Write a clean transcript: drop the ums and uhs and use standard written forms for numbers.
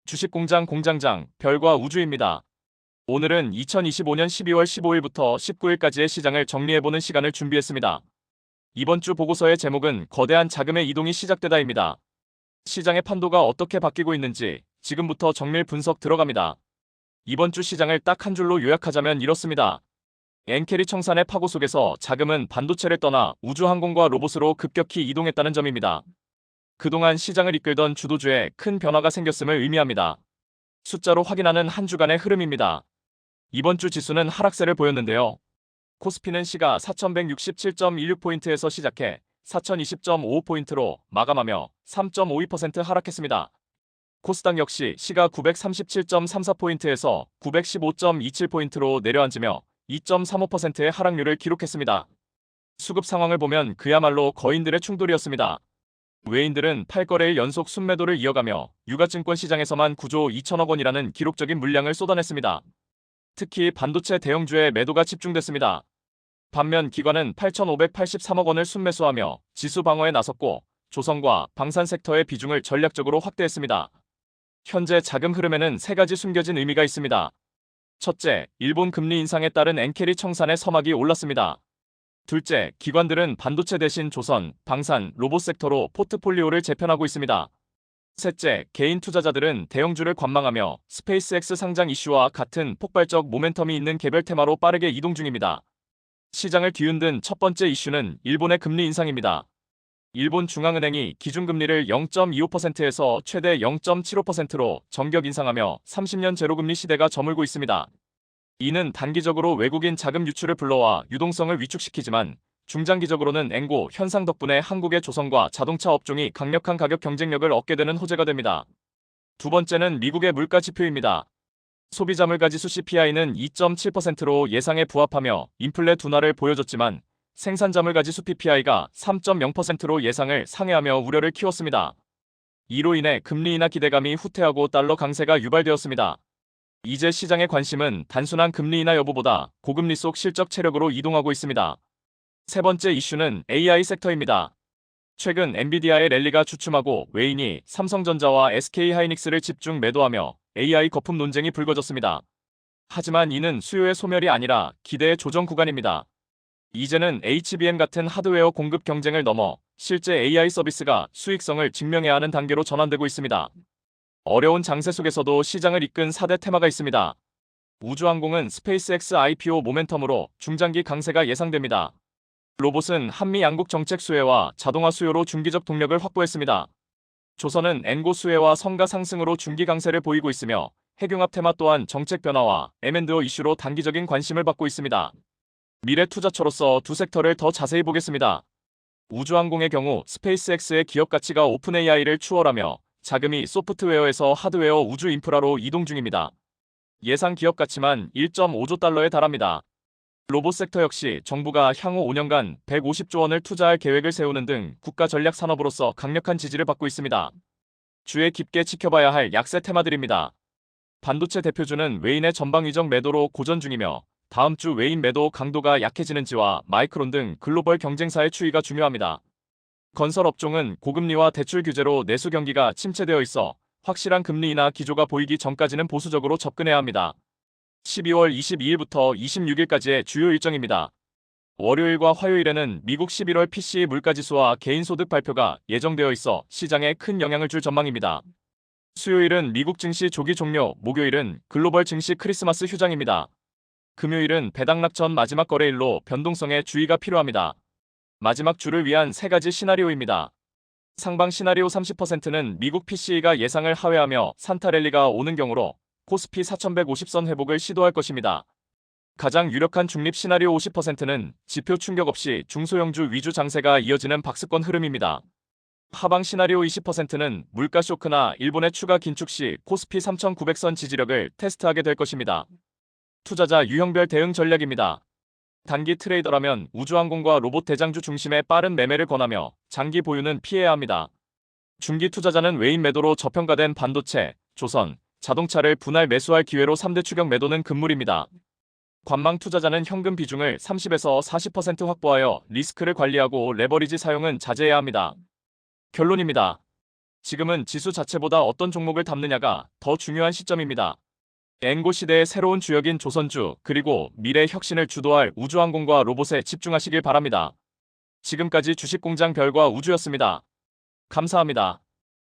주식공장 공장장 별과 우주입니다. 오늘은 2025년 12월 15일부터 19일까지의 시장을 정리해보는 시간을 준비했습니다. 이번 주 보고서의 제목은 거대한 자금의 이동이 시작되다입니다. 시장의 판도가 어떻게 바뀌고 있는지 지금부터 정밀 분석 들어갑니다. 이번 주 시장을 딱 한 줄로 요약하자면 이렇습니다. 엔캐리 청산의 파고 속에서 자금은 반도체를 떠나 우주항공과 로봇으로 급격히 이동했다는 점입니다. 그동안 시장을 이끌던 주도주에 큰 변화가 생겼음을 의미합니다. 숫자로 확인하는 한 주간의 흐름입니다. 이번 주 지수는 하락세를 보였는데요. 코스피는 시가 4167.16포인트에서 시작해 4020.55포인트로 마감하며 3.52% 하락했습니다. 코스닥 역시 시가 937.34포인트에서 915.27포인트로 내려앉으며 2.35%의 하락률을 기록했습니다. 수급 상황을 보면 그야말로 거인들의 충돌이었습니다. 외인들은 8거래일 연속 순매도를 이어가며 유가증권 시장에서만 9조 2천억 원이라는 기록적인 물량을 쏟아냈습니다. 특히 반도체 대형주에 매도가 집중됐습니다. 반면 기관은 8,583억 원을 순매수하며 지수 방어에 나섰고 조선과 방산 섹터의 비중을 전략적으로 확대했습니다. 현재 자금 흐름에는 세 가지 숨겨진 의미가 있습니다. 첫째, 일본 금리 인상에 따른 엔캐리 청산의 서막이 올랐습니다. 둘째, 기관들은 반도체 대신 조선, 방산, 로봇 섹터로 포트폴리오를 재편하고 있습니다. 셋째, 개인 투자자들은 대형주를 관망하며 스페이스X 상장 이슈와 같은 폭발적 모멘텀이 있는 개별 테마로 빠르게 이동 중입니다. 시장을 뒤흔든 첫 번째 이슈는 일본의 금리 인상입니다. 일본 중앙은행이 기준금리를 0.25%에서 최대 0.75%로 전격 인상하며 30년 제로금리 시대가 저물고 있습니다. 이는 단기적으로 외국인 자금 유출을 불러와 유동성을 위축시키지만 중장기적으로는 엔고 현상 덕분에 한국의 조선과 자동차 업종이 강력한 가격 경쟁력을 얻게 되는 호재가 됩니다. 두 번째는 미국의 물가 지표입니다. 소비자 물가지수 CPI는 2.7%로 예상에 부합하며 인플레 둔화를 보여줬지만 생산자 물가지수 PPI가 3.0%로 예상을 상회하며 우려를 키웠습니다. 이로 인해 금리 인하 기대감이 후퇴하고 달러 강세가 유발되었습니다. 이제 시장의 관심은 단순한 금리 인하 여부보다 고금리 속 실적 체력으로 이동하고 있습니다. 세 번째 이슈는 AI 섹터입니다. 최근 엔비디아의 랠리가 주춤하고 외인이 삼성전자와 SK하이닉스를 집중 매도하며 AI 거품 논쟁이 불거졌습니다. 하지만 이는 수요의 소멸이 아니라 기대의 조정 구간입니다. 이제는 HBM 같은 하드웨어 공급 경쟁을 넘어 실제 AI 서비스가 수익성을 증명해야 하는 단계로 전환되고 있습니다. 어려운 장세 속에서도 시장을 이끈 4대 테마가 있습니다. 우주항공은 스페이스X IPO 모멘텀으로 중장기 강세가 예상됩니다. 로봇은 한미 양국 정책 수혜와 자동화 수요로 중기적 동력을 확보했습니다. 조선은 엔고 수혜와 성가 상승으로 중기 강세를 보이고 있으며 핵융합 테마 또한 정책 변화와 M&A 이슈로 단기적인 관심을 받고 있습니다. 미래 투자처로서 두 섹터를 더 자세히 보겠습니다. 우주항공의 경우 스페이스X의 기업 가치가 오픈AI를 추월하며 자금이 소프트웨어에서 하드웨어 우주 인프라로 이동 중입니다. 예상 기업 가치만 1.5조 달러에 달합니다. 로봇 섹터 역시 정부가 향후 5년간 150조 원을 투자할 계획을 세우는 등 국가 전략 산업으로서 강력한 지지를 받고 있습니다. 주에 깊게 지켜봐야 할 약세 테마들입니다. 반도체 대표주는 외인의 전방 위적 매도로 고전 중이며 다음 주 외인 매도 강도가 약해지는지와 마이크론 등 글로벌 경쟁사의 추이가 중요합니다. 건설 업종은 고금리와 대출 규제로 내수 경기가 침체되어 있어 확실한 금리 인하 기조가 보이기 전까지는 보수적으로 접근해야 합니다. 12월 22일부터 26일까지의 주요 일정입니다. 월요일과 화요일에는 미국 11월 PCE 물가지수와 개인소득 발표가 예정되어 있어 시장에 큰 영향을 줄 전망입니다. 수요일은 미국 증시 조기 종료, 목요일은 글로벌 증시 크리스마스 휴장입니다. 금요일은 배당락 전 마지막 거래일로 변동성에 주의가 필요합니다. 마지막 주를 위한 세 가지 시나리오입니다. 상방 시나리오 30%는 미국 PCE가 예상을 하회하며 산타랠리가 오는 경우로 코스피 4150선 회복을 시도할 것입니다. 가장 유력한 중립 시나리오 50%는 지표 충격 없이 중소형주 위주 장세가 이어지는 박스권 흐름입니다. 하방 시나리오 20%는 물가 쇼크나 일본의 추가 긴축 시 코스피 3900선 지지력을 테스트하게 될 것입니다. 투자자 유형별 대응 전략입니다. 단기 트레이더라면 우주항공과 로봇 대장주 중심의 빠른 매매를 권하며 장기 보유는 피해야 합니다. 중기 투자자는 외인 매도로 저평가된 반도체, 조선, 자동차를 분할 매수할 기회로 3대 추격 매도는 금물입니다. 관망 투자자는 현금 비중을 30에서 40% 확보하여 리스크를 관리하고 레버리지 사용은 자제해야 합니다. 결론입니다. 지금은 지수 자체보다 어떤 종목을 담느냐가 더 중요한 시점입니다. 앵고 시대의 새로운 주역인 조선주, 그리고 미래 혁신을 주도할 우주항공과 로봇에 집중하시길 바랍니다. 지금까지 주식공장 별과 우주였습니다. 감사합니다.